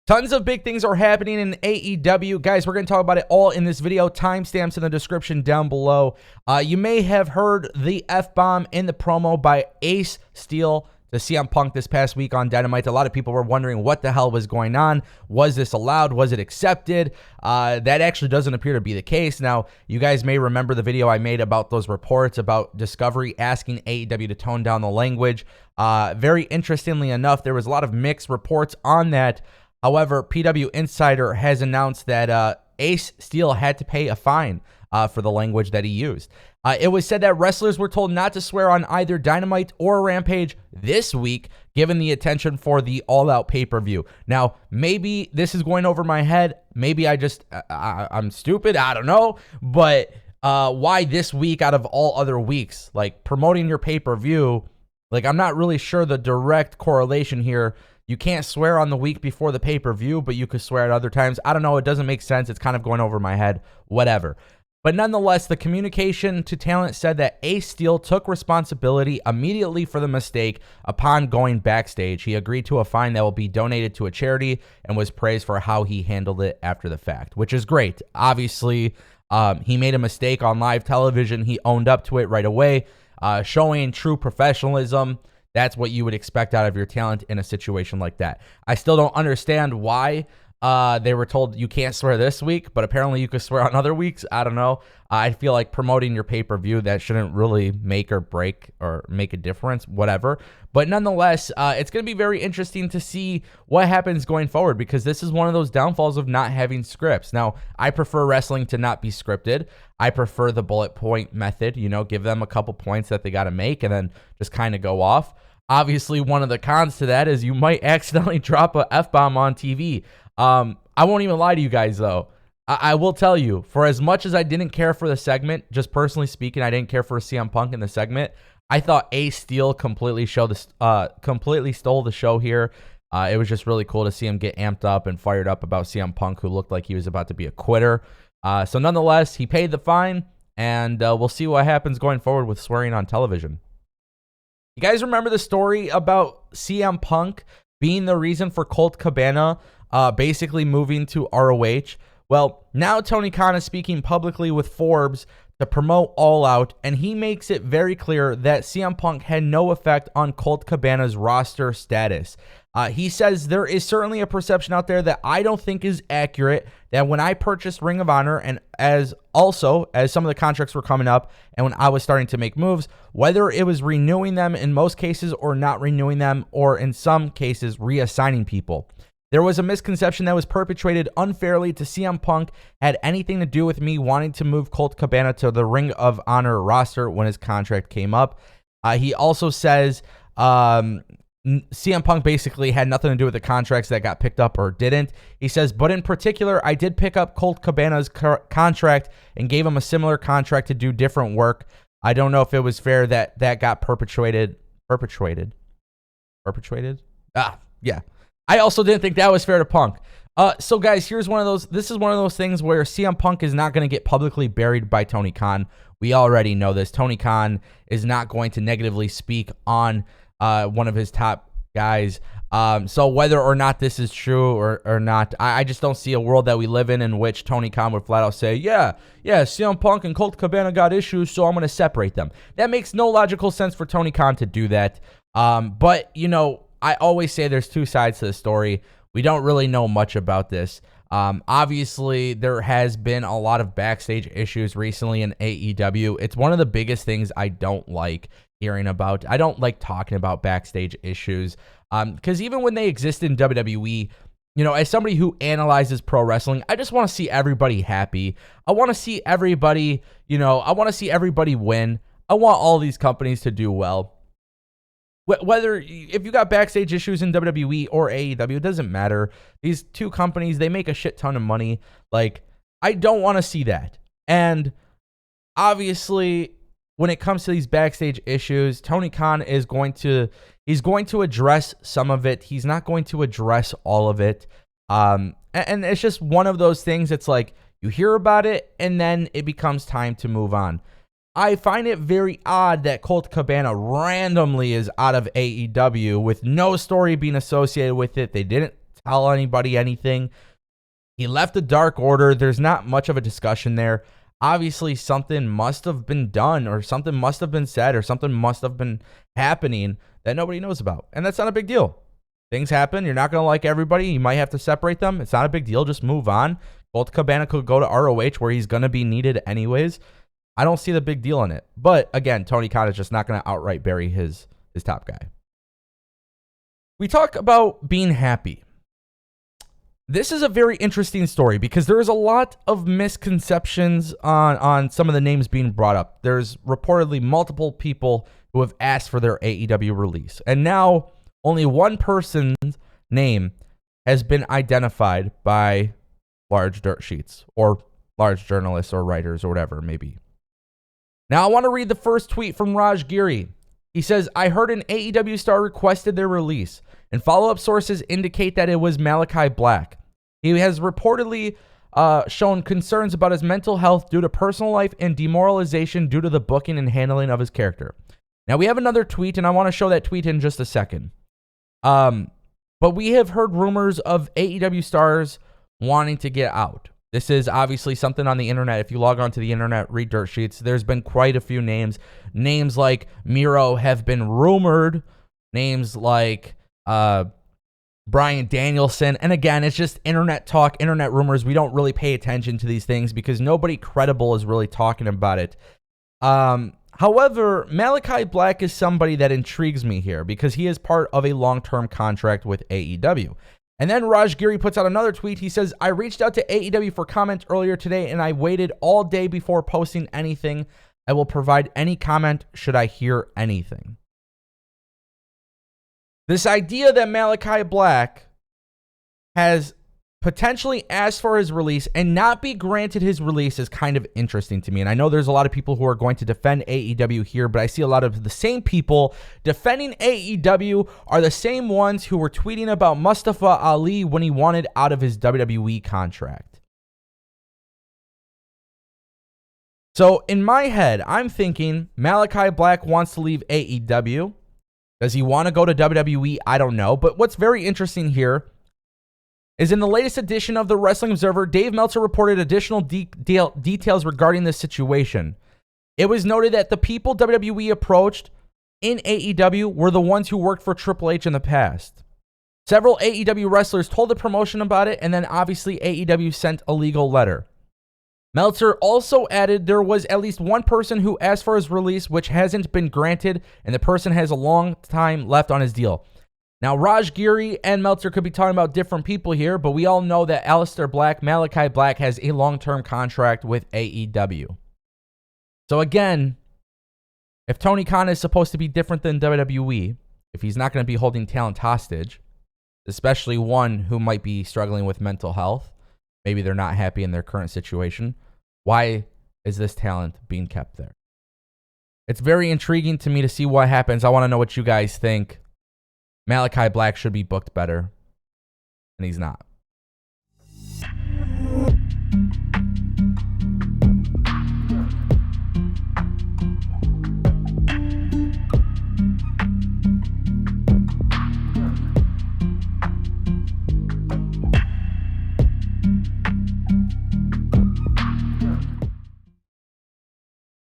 Tons of big things are happening in AEW. Guys, we're going to talk about it all in this video. Timestamps in the description down below. You may have heard the F-bomb in the promo by Ace Steel to CM Punk this past week on Dynamite. A lot of people were wondering what the hell was going on. Was this allowed? Was it accepted? That actually doesn't appear to be the case. Now, you guys may remember the video I made about those reports about Discovery asking AEW to tone down the language. Very interestingly enough, there was a lot of mixed reports on that. However, PW Insider has announced that Ace Steel had to pay a fine for the language that he used. It was said that wrestlers were told not to swear on either Dynamite or Rampage this week, given the attention for the All Out pay-per-view. Now, maybe this is going over my head. Maybe I'm stupid. I don't know. But why this week out of all other weeks? Like, promoting your pay-per-view, like, I'm not really sure the direct correlation here. You can't swear on the week before the pay-per-view, but you could swear at other times. I don't know. It doesn't make sense. It's kind of going over my head. Whatever. But nonetheless, the communication to talent said that Ace Steel took responsibility immediately for the mistake upon going backstage. He agreed to a fine that will be donated to a charity and was praised for how he handled it after the fact, which is great. Obviously, he made a mistake on live television. He owned up to it right away, showing true professionalism. That's what you would expect out of your talent in a situation like that. I still don't understand why they were told you can't swear this week, but apparently you could swear on other weeks. I don't know. I feel like promoting your pay-per-view, that shouldn't really make or break or make a difference, whatever. But nonetheless, it's going to be very interesting to see what happens going forward, because this is one of those downfalls of not having scripts. Now, I prefer wrestling to not be scripted. I prefer the bullet point method, give them a couple points that they got to make and then just kind of go off. Obviously, one of the cons to that is you might accidentally drop a F-bomb on TV. I won't even lie to you guys, though. I will tell you, for as much as I didn't care for the segment, just personally speaking, I didn't care for CM Punk in the segment. I thought Ace Steel completely stole the show here. It was just really cool to see him get amped up and fired up about CM Punk, who looked like he was about to be a quitter. So nonetheless, he paid the fine, and we'll see what happens going forward with swearing on television. You guys remember the story about CM Punk being the reason for Colt Cabana basically moving to ROH? Well, now Tony Khan is speaking publicly with Forbes to promote All Out, and he makes it very clear that CM Punk had no effect on Colt Cabana's roster status. He says there is certainly a perception out there that I don't think is accurate, that when I purchased Ring of Honor, and as some of the contracts were coming up and when I was starting to make moves, whether it was renewing them in most cases or not renewing them, or in some cases reassigning people, there was a misconception that was perpetrated unfairly to CM Punk had anything to do with me wanting to move Colt Cabana to the Ring of Honor roster when his contract came up. He also says CM Punk basically had nothing to do with the contracts that got picked up or didn't. He says, but in particular, I did pick up Colt Cabana's contract and gave him a similar contract to do different work. I don't know if it was fair that got perpetrated. Yeah. I also didn't think that was fair to Punk. So guys, this is one of those things where CM Punk is not going to get publicly buried by Tony Khan. We already know this. Tony Khan is not going to negatively speak on one of his top guys. So whether or not this is true or not, I just don't see a world that we live in which Tony Khan would flat out say, yeah, CM Punk and Colt Cabana got issues, so I'm going to separate them. That makes no logical sense for Tony Khan to do that. But, I always say there's two sides to the story. We don't really know much about this. Obviously, there has been a lot of backstage issues recently in AEW. It's one of the biggest things I don't like hearing about. I don't like talking about backstage issues because even when they exist in WWE, as somebody who analyzes pro wrestling, I just want to see everybody happy. I want to see everybody, win. I want all these companies to do well. Whether if you got backstage issues in WWE or AEW, it doesn't matter. These two companies, they make a shit ton of money. Like, I don't want to see that. And obviously, when it comes to these backstage issues, Tony Khan is going to address some of it. He's not going to address all of it. And it's just one of those things. It's like you hear about it and then it becomes time to move on. I find it very odd that Colt Cabana randomly is out of AEW with no story being associated with it. They didn't tell anybody anything. He left the Dark Order. There's not much of a discussion there. Obviously, something must have been done, or something must have been said, or something must have been happening that nobody knows about. And that's not a big deal. Things happen. You're not going to like everybody. You might have to separate them. It's not a big deal. Just move on. Colt Cabana could go to ROH where he's going to be needed anyways. I don't see the big deal in it. But again, Tony Khan is just not going to outright bury his top guy. We talk about being happy. This is a very interesting story because there is a lot of misconceptions on some of the names being brought up. There's reportedly multiple people who have asked for their AEW release. And now only one person's name has been identified by large dirt sheets or large journalists or writers or whatever it may be. Now I want to read the first tweet from Raj Giri. He says, I heard an AEW star requested their release, and follow-up sources indicate that it was Malakai Black. He has reportedly shown concerns about his mental health due to personal life and demoralization due to the booking and handling of his character. Now, we have another tweet, and I want to show that tweet in just a second. But we have heard rumors of AEW stars wanting to get out. This is obviously something on the internet. If you log on to the internet, read dirt sheets, there's been quite a few names. Names like Miro have been rumored. Names like Bryan Danielson. And again, it's just internet talk, internet rumors. We don't really pay attention to these things because nobody credible is really talking about it. However, Malakai Black is somebody that intrigues me here because he is part of a long-term contract with AEW. And then Raj Giri puts out another tweet. He says, I reached out to AEW for comment earlier today, and I waited all day before posting anything. I will provide any comment should I hear anything. This idea that Malakai Black has potentially asked for his release and not be granted his release is kind of interesting to me. And I know there's a lot of people who are going to defend AEW here, but I see a lot of the same people defending AEW are the same ones who were tweeting about Mustafa Ali when he wanted out of his WWE contract. So in my head, I'm thinking Malakai Black wants to leave AEW. Does he want to go to WWE? I don't know. But what's very interesting here is in the latest edition of the Wrestling Observer, Dave Meltzer reported additional details regarding this situation. It was noted that the people WWE approached in AEW were the ones who worked for Triple H in the past. Several AEW wrestlers told the promotion about it, and then obviously AEW sent a legal letter. Meltzer also added there was at least one person who asked for his release, which hasn't been granted, and the person has a long time left on his deal. Now, Raj Giri and Meltzer could be talking about different people here, but we all know that Aleister Black, Malakai Black, has a long-term contract with AEW. So again, if Tony Khan is supposed to be different than WWE, if he's not going to be holding talent hostage, especially one who might be struggling with mental health, maybe they're not happy in their current situation, why is this talent being kept there? It's very intriguing to me to see what happens. I want to know what you guys think. Malakai Black should be booked better, and he's not.